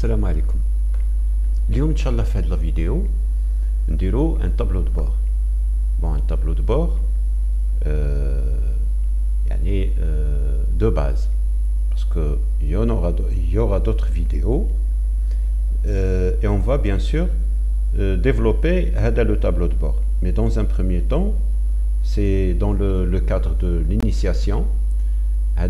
السلام عليكم. اليوم ان شاء الله في هذه الفيديو نديرو ان طابلو دو بور. بون ان طابلو دو بور يعني de base, parce que il y aura d'autres vidéos et on va bien sûr développer le tableau de bord, mais dans un premier temps c'est dans le cadre de l'initiation. La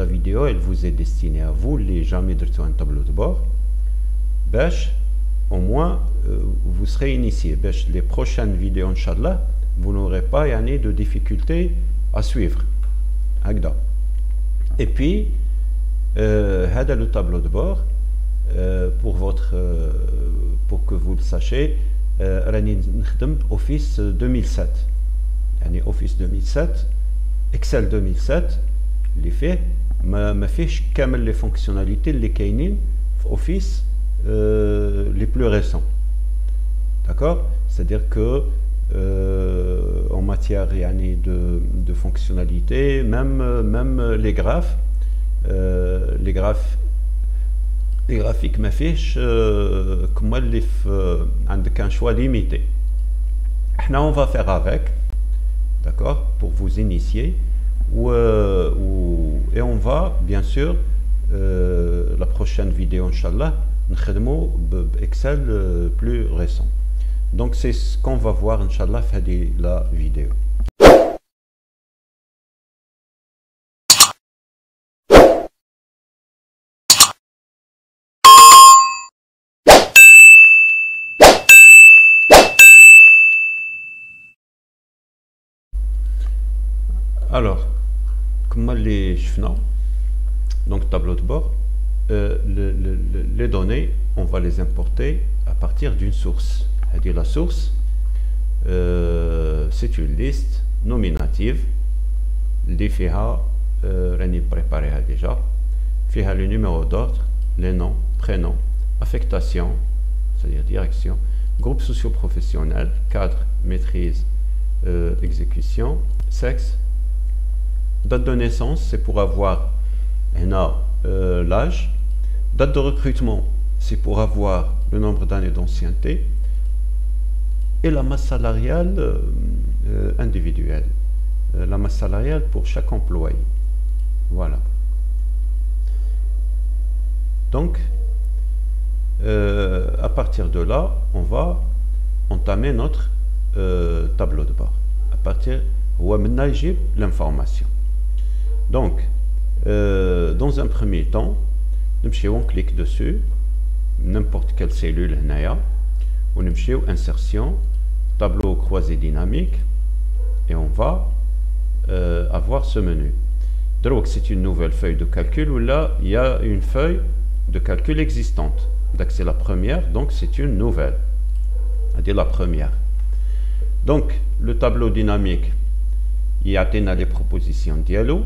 vidéo elle vous est destinée à vous les jamais درتو un tableau de bord باش au moins vous serez initié باش les prochaines vidéos inchallah vous n'aurez pas de difficultés à suivre هكذا. Et puis le tableau de bord pour que vous le sachiez راني نخدم Office 2007 يعني Office 2007 Excel 2007 اللي فيه ما فيهش كامل لي فونكسيوناليتي اللي كاينين في Office les plus récents. D'accord, c'est-à-dire que en matière de fonctionnalité, même les graphiques ما فيهش كما اللي عندك un choix limité. احنا on va faire avec, d'accord, pour vous initier et on va bien sûr la prochaine vidéo inchallah نخدمو بإكسل plus récent. Donc c'est ce qu'on va voir inchallah في la vidéo. Alors comme les chefs, donc tableau de bord, les données on va les importer à partir d'une source. C'est-à-dire la source c'est une liste nominative اللي فيها راني préparée déjà, فيها le numéro d'ordre, les noms, prénoms, affectation, c'est-à-dire direction, groupe socio-professionnel, cadre, maîtrise, exécution, sexe, date de naissance, c'est pour avoir l'âge, date de recrutement, c'est pour avoir le nombre d'années d'ancienneté, et la masse salariale individuelle, la masse salariale pour chaque employé. Voilà. Donc à partir de là on va entamer notre tableau de bord à partir où on a l'information. Donc dans un premier temps on clique dessus n'importe quelle cellule on a insertion, tableau croisé dynamique et on va avoir ce menu. Donc c'est une nouvelle feuille de calcul où là il y a une feuille de calcul existante. Donc c'est la première, donc c'est une nouvelle, c'est-à-dire la première. Donc le tableau dynamique il y a les propositions dialogue.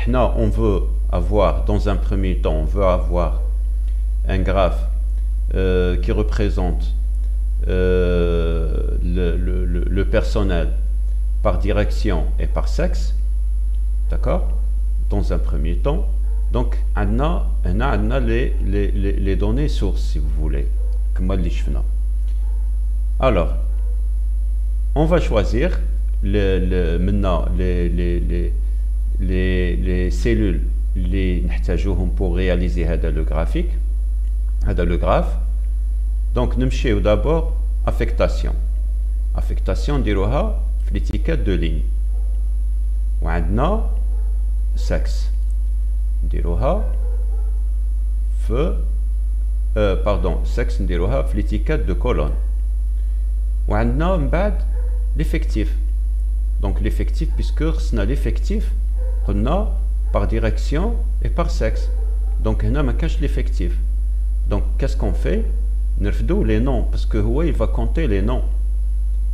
Là on veut avoir dans un premier temps on veut avoir un graphe qui représente le personnel par direction et par sexe, d'accord, dans un premier temps. Donc on a les données sources si vous voulez comme les chefs. Alors on va choisir maintenant les cellules اللي نحتاجوهم pour réaliser le graphique, le graphe. Donc نمشيو d'abord affectation نديروها في l'étiquette de ligne وعندنا sexe نديروها في sexe نديروها في l'étiquette de colonne وعندنا من بعد l'effectif. Donc l'effectif puisque خصنا l'effectif قلنا par direction et par sexe. Donc هنا ما كاش l'effectif. Donc qu'est-ce qu'on fait? نرفدو les noms parce que il va compter les noms.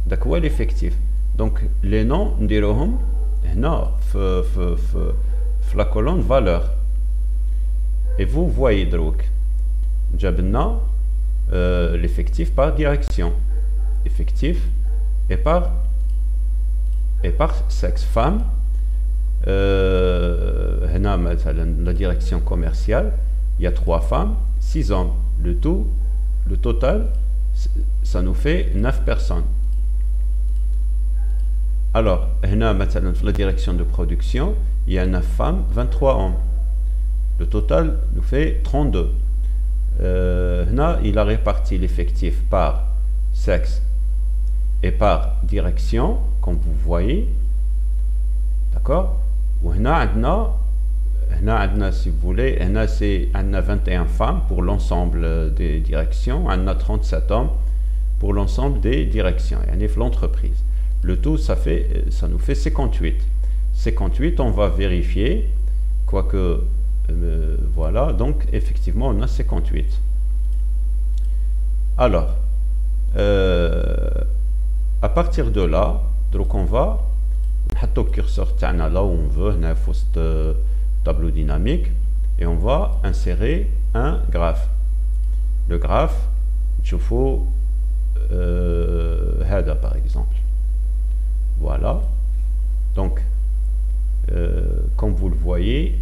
Donc هو l'effectif. Donc les noms نديروهم هنا في la colonne valeur. Et vous voyez دروك جاب لنا l'effectif par direction, effectif et par sexe. Femme, هنا مثلا la direction commerciale il y a 3 femmes, 6 hommes. le total, ça nous fait 9 personnes. Alors, dans la direction de production, il y a 9 femmes, 23 hommes. Le total nous fait 32. Il a réparti l'effectif par sexe et par direction, comme vous voyez. D'accord? Si vous voulez, on a 21 femmes pour l'ensemble des directions, on a 37 hommes pour l'ensemble des directions, et l'entreprise. Le tout, ça nous fait 58. 58, on va vérifier, quoique, voilà, donc effectivement, on a 58. Alors, à partir de là, donc on va mettre le curseur là où on veut, on a un tableau dynamique, et on va insérer un graphe. Le graphe, il faut header par exemple. Voilà. Donc, comme vous le voyez,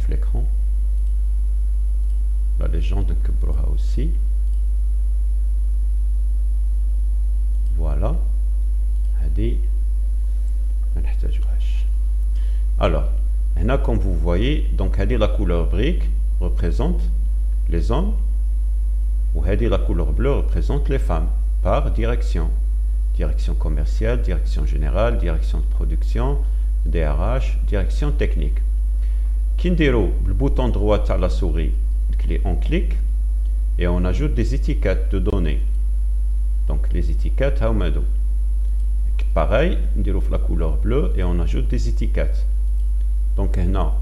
l'écran. La légende aussi. Voilà. Alors, comme vous voyez, donc la couleur brique représente les hommes, ou la couleur bleue représente les femmes par direction. Direction commerciale, direction générale, direction de production, DRH, direction technique. Kindero, le bouton droit à la souris, on clique et on ajoute des étiquettes de données. Donc les étiquettes, pareil, on la couleur bleue et on ajoute des étiquettes. Donc là,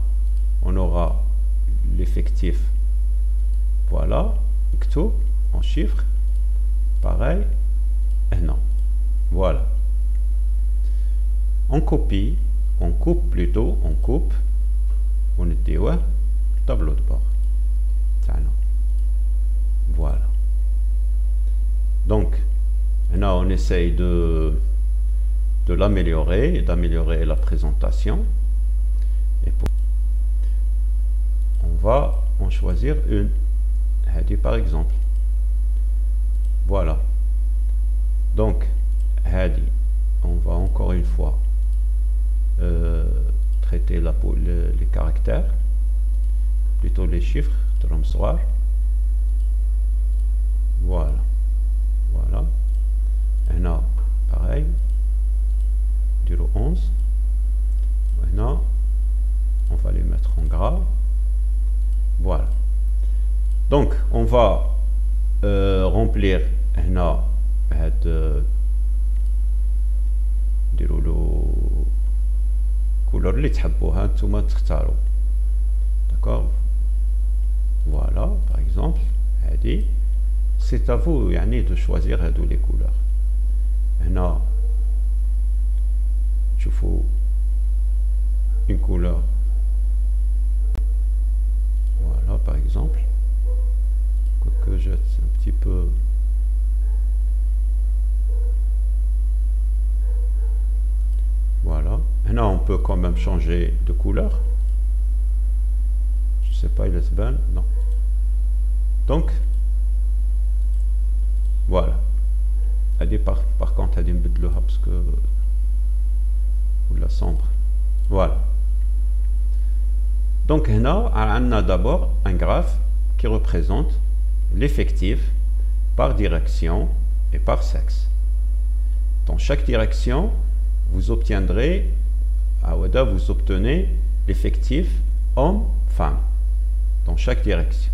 on aura l'effectif. Voilà, tout en chiffres. Pareil, et non. Voilà. On coupe plutôt, on était le tableau de bord. Voilà. Donc, là, on essaye de l'améliorer, d'améliorer la présentation. Et on va en choisir une. Par exemple. Voilà. Donc, on va encore une fois traiter les caractères, plutôt les chiffres, voilà. Voilà. Et là, pareil. 11. Maintenant, on va les mettre en gras. Voilà. Donc, on va remplir هنا هاد نديروا له كولور اللي تحبوها نتوما تختاروا. D'accord. Voilà, par exemple, هادي c'est à vous يعني de choisir هادو les couleurs. هنا شوفوا une couleur. Voilà, par exemple, que je un petit peu. Voilà. Maintenant, on peut quand même changer de couleur. Je sais pas, il est bien. Non. Donc, voilà. Par contre, elle est parce que ou la sombre. Voilà. Donc, on a d'abord un graphe qui représente l'effectif par direction et par sexe. Dans chaque direction, vous obtenez l'effectif homme-femme dans chaque direction.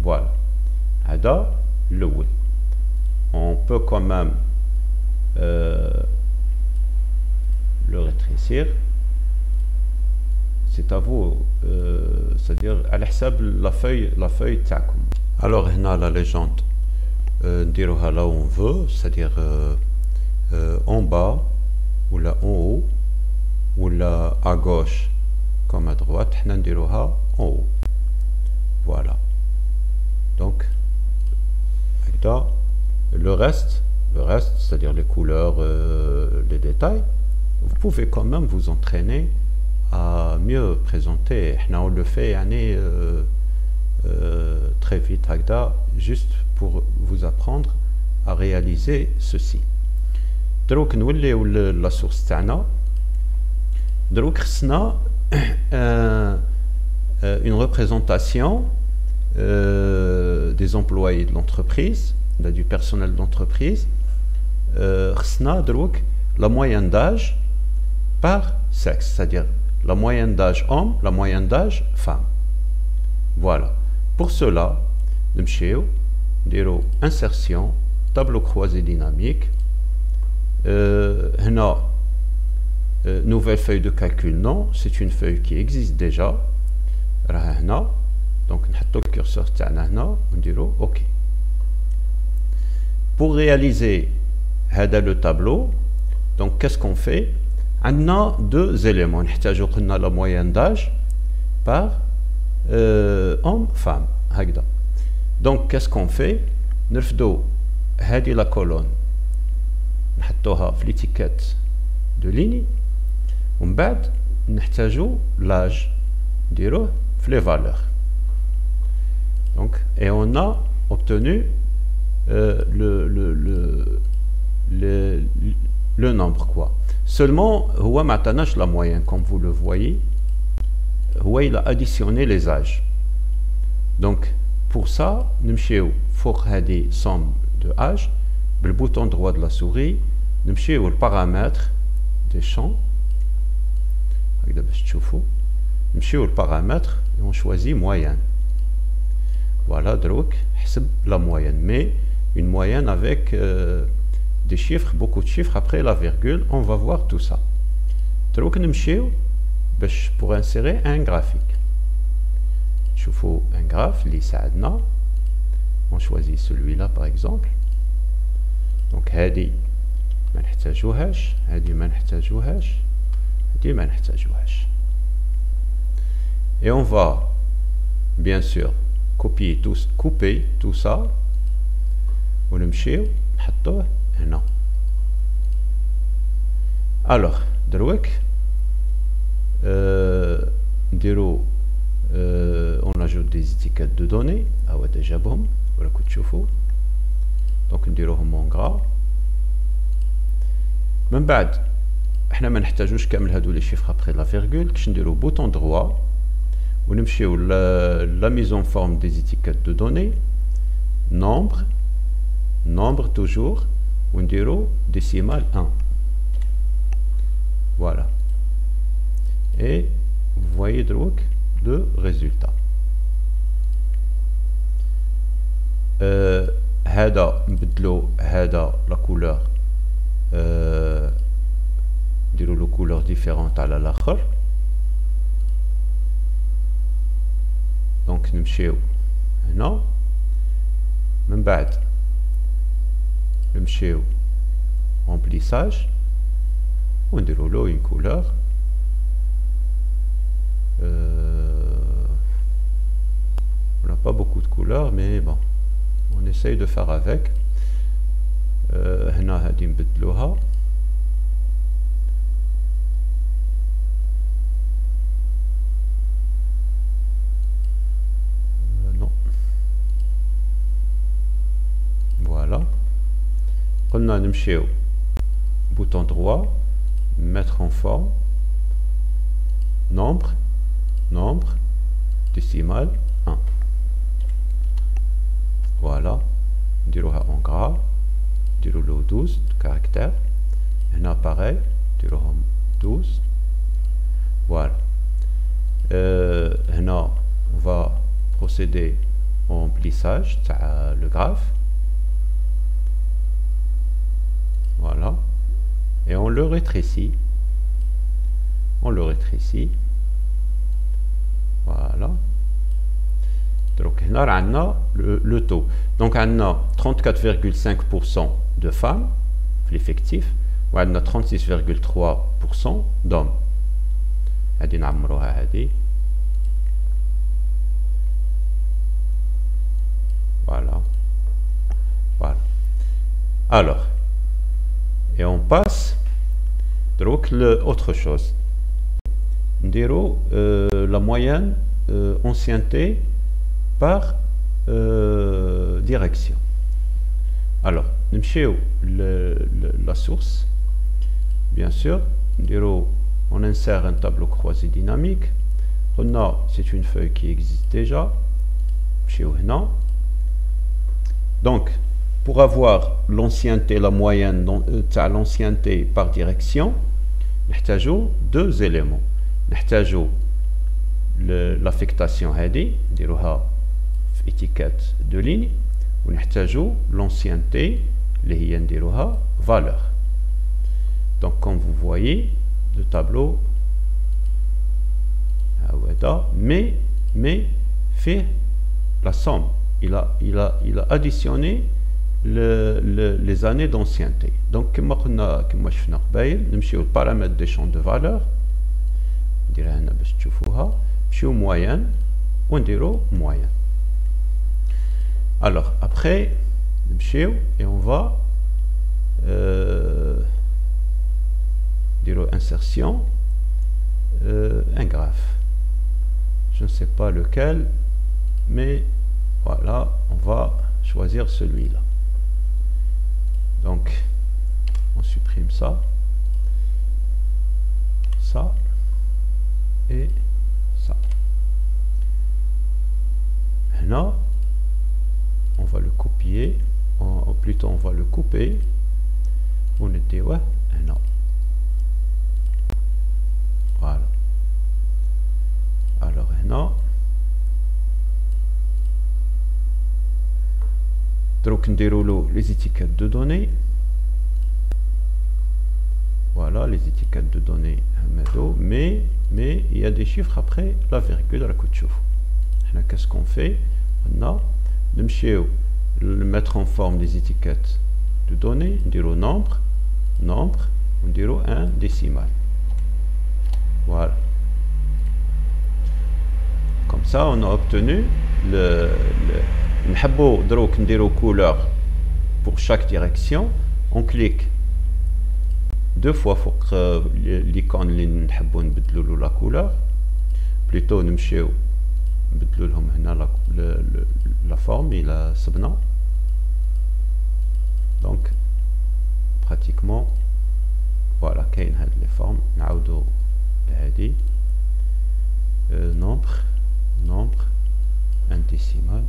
Voilà. On peut quand même le rétrécir. C'est à vous, c'est-à-dire à la feuille takum. Alors, on a la légende, نديروها là où on veut, c'est-à-dire en bas, ou là en haut, ou là à gauche comme à droite, on نديروها en haut. Voilà. Donc, le reste, c'est-à-dire les couleurs, les détails, vous pouvez quand même vous entraîner à mieux présenter. On le fait très vite, juste pour vous apprendre à réaliser ceci. Donc, nous la source تاعنا. Donc, خصنا une représentation des employés de l'entreprise, du personnel d'entreprise. خصنا la moyenne d'âge par sexe, c'est-à-dire la moyenne d'âge homme, la moyenne d'âge femme. Voilà. Pour cela, nous allons insertion, tableau croisé dynamique. Nouvelle feuille de calcul, non, c'est une feuille qui existe déjà. Donc, on met le curseur on dit OK. Pour réaliser le tableau, donc qu'est-ce qu'on fait? On a deux éléments. On a la moyenne d'âge par homme, femme. Donc, qu'est-ce qu'on fait? On fait la colonne. On met l'étiquette de ligne. On va l'âge. On les valeurs. Donc, et on a obtenu le nombre, quoi. Seulement, la moyenne, comme vous le voyez, il a additionné les âges. Donc, pour ça, nous allons des sommes de âge, le bouton droit de la souris, nous allons le paramètre des champs. Nous allons le paramètre et on choisit moyenne. Voilà, donc, la moyenne, mais une moyenne avec des chiffres, beaucoup de chiffres après la virgule. On va voir tout ça. Donc, nous pour insérer un graphique. Un graphe, on choisit celui-là par exemple. Donc, هذه ما نحتاجوهاش، هذه ما نحتاجوهاش، هذه ما نحتاجوهاش. Et on va bien sûr couper tout ça. ونمشيو نحطوه هنا. Alors, دروك on ajoute des étiquettes de données. déjà بهم وراكم تشوفوا. Donc نديروهم en gras. من بعد احنا ما نحتاجوش كامل هادو لي شيفر après la virgule. كش نديرو bouton droit ونمشيو la mise en forme des étiquettes de données. Nombre toujours, on dirait décimal 1. Voilà. Et vous voyez donc le résultat. هذا نبدلو هذا la couleur نديرو له couleur différente على الاخر. Donc نمشيو هنا من بعد نمشيو remplissage ونديرو له une couleur on n'a pas beaucoup de couleurs mais bon on essaye de faire avec. هنا هادي نبدلوها non voilà. قلنا نمشيو bouton droit mettre en forme nombre décimal 1. Voilà, نديروها en gras, نديرو له 12 caractères. هنا pareil, نديروهم 12. Voilà. هنا on va procéder au remplissage تاع le graphe. Voilà. Et on le rétrécit. Voilà. Donc, on a le taux. Donc, on a 34,5% de femmes, l'effectif, et on a 36,3% d'hommes. Voilà. Voilà. Alors, et on passe donc autre chose. نديرو la moyenne ancienneté par direction. Alors نمشيو la source, bien sûr on insère un tableau croisé dynamique. C'est une feuille qui existe déjà. Donc pour avoir l'ancienneté, la moyenne l'ancienneté par direction, نحتاجو deux éléments. نحتاجو l'affectation هذه نديروها في étiquette de ligne, ونحتاجو l'ancienneté اللي هي نديروها valeur. Donc comme vous voyez le tableau mais fait la somme, il a additionné les années d'ancienneté. Donc comme شفنا قبيل نمشيو البارامتر des champs de valeur نديرها هنا باش تشوفوها, نمشيو moyenne ونديرو moyenne. Alors après نمشيو et on va dire insertion, un graphe, je ne sais pas lequel, mais voilà, on va choisir celui-là. Donc on supprime ça et ça. Maintenant on va le copier, plutôt on va le couper. On était non. Voilà. Alors non. Donc on les étiquettes de données. Voilà les étiquettes de données. Mais il y a des chiffres après la virgule. Qu'est-ce qu'on fait? On le mettre en forme des étiquettes de données, on dirait nombre, on dirait un décimal. Voilà. Comme ça, on a obtenu le couleur pour chaque direction. On clique deux fois pour l'icône la couleur. Plutôt, nous la forme et la sabna. Donc pratiquement voilà كاين هاد les formes. نعاودو لهادي nombre un décimal.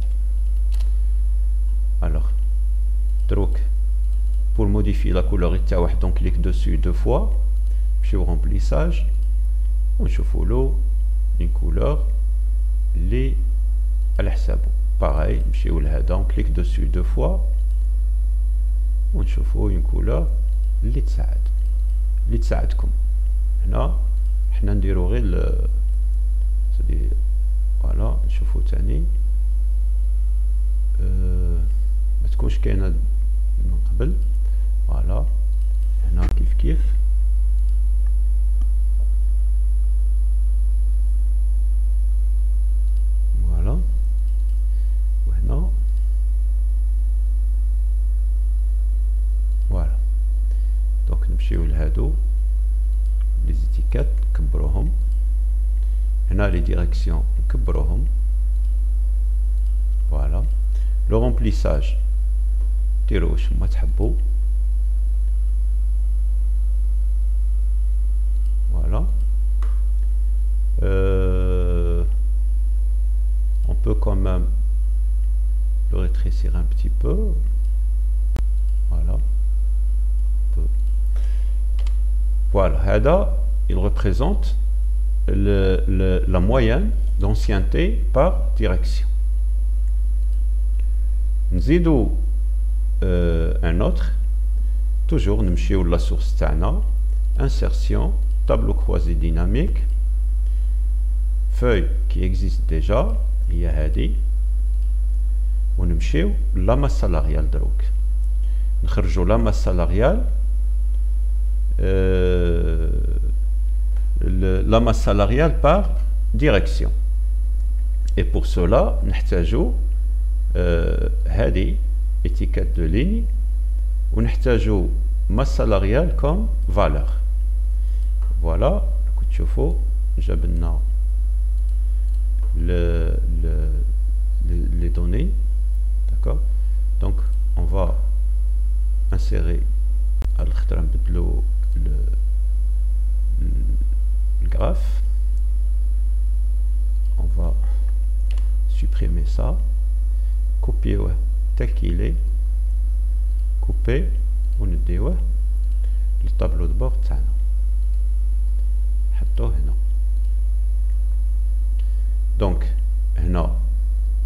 Alors pour modifier la couleur on clique dessus deux fois, puis au remplissage on chauffe l'eau une couleur les على حسابه. Pareil, on clique dessus deux fois, on chauffe une couleur اللي تساعدكم. هنا حنا نديرو غير فوالا نشوفو تاني ما تكونش كاينه من قبل. فوالا هنا كيف فوالا وهنا فوالا. دونك نمشيو لهادو لي زيتيكات نكبروهم. هنا لي ديريكسيون نكبروهم. فوالا لو رومبليساج ديرو واش ما تحبوا. Voilà. On peut quand même le rétrécir un petit peu. Voilà. Voilà. Hada, il représente la moyenne d'ancienneté par direction. Nzidou un autre. Toujours, nous la source tana. Insertion. Tableau croisé dynamique, feuille qui existe déjà, il y a hadi, on نمشيو la masse salariale دروك نخرجوا la masse salariale la masse salariale par direction. Et pour cela نحتاجوا هذه étiquette de ligne ونحتاجوا masse salariale comme valeur. Voilà, تشوفوا جابلنا les données, d'accord. Donc on va insérer le graphe, on va supprimer ça, copier tel qu'il est, couper, on dit le tableau de bord تاعنا نحطوه هنا. دونك هنا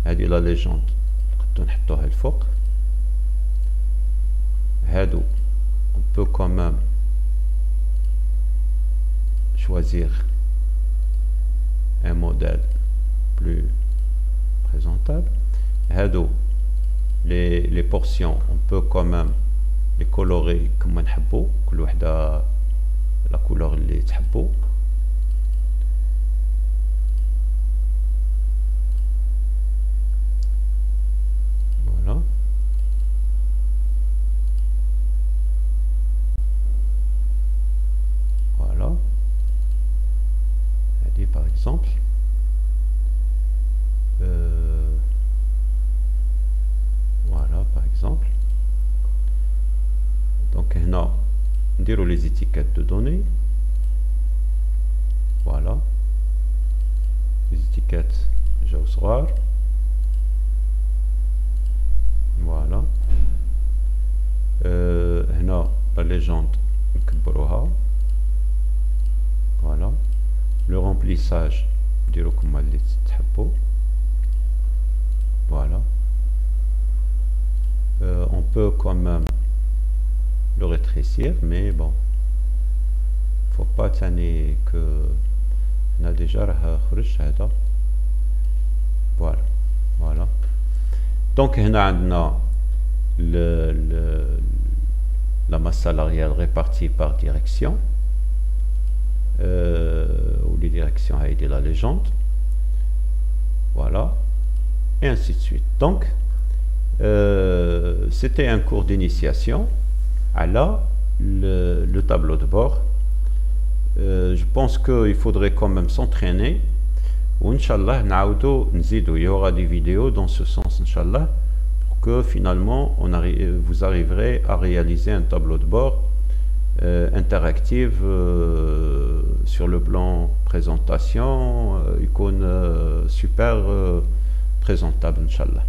هذه لا ليجوند نقدروا نحطوها الفوق. هادو on peut quand même choisir un modèle plus présentable. هادو les portions on peut quand même les colorer كما نحبوا، كل وحده la couleur اللي تحبوا. voilà. voilà. هذه par exemple voilà par exemple. Donc هنا نديرو les étiquettes de données. voilà, les étiquettes جاو صغار. voilà. هنا la légende نكبروها. voilà. le remplissage نديرو كما اللي تحبوا. voilà. on peut quand même le rétrécir, mais bon, faut pas تاني que on a déjà راه خرج هذا. voilà. voilà. donc هنا عندنا la masse salariale répartie par direction, ou les directions a aidé la légende. voilà. et ainsi de suite. Donc c'était un cours d'initiation à le tableau de bord. Je pense qu'il faudrait quand même s'entraîner. Ou Inch'Allah, il y aura des vidéos dans ce sens, Inch'Allah, pour que finalement vous arriverez à réaliser un tableau de bord interactif sur le plan présentation, icône super présentable, Inch'Allah.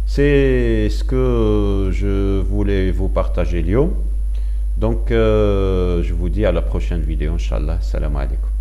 C'est ce que je voulais vous partager, Lyon. Donc je vous dis à la prochaine vidéo, Inch'Allah. Salam alaikum.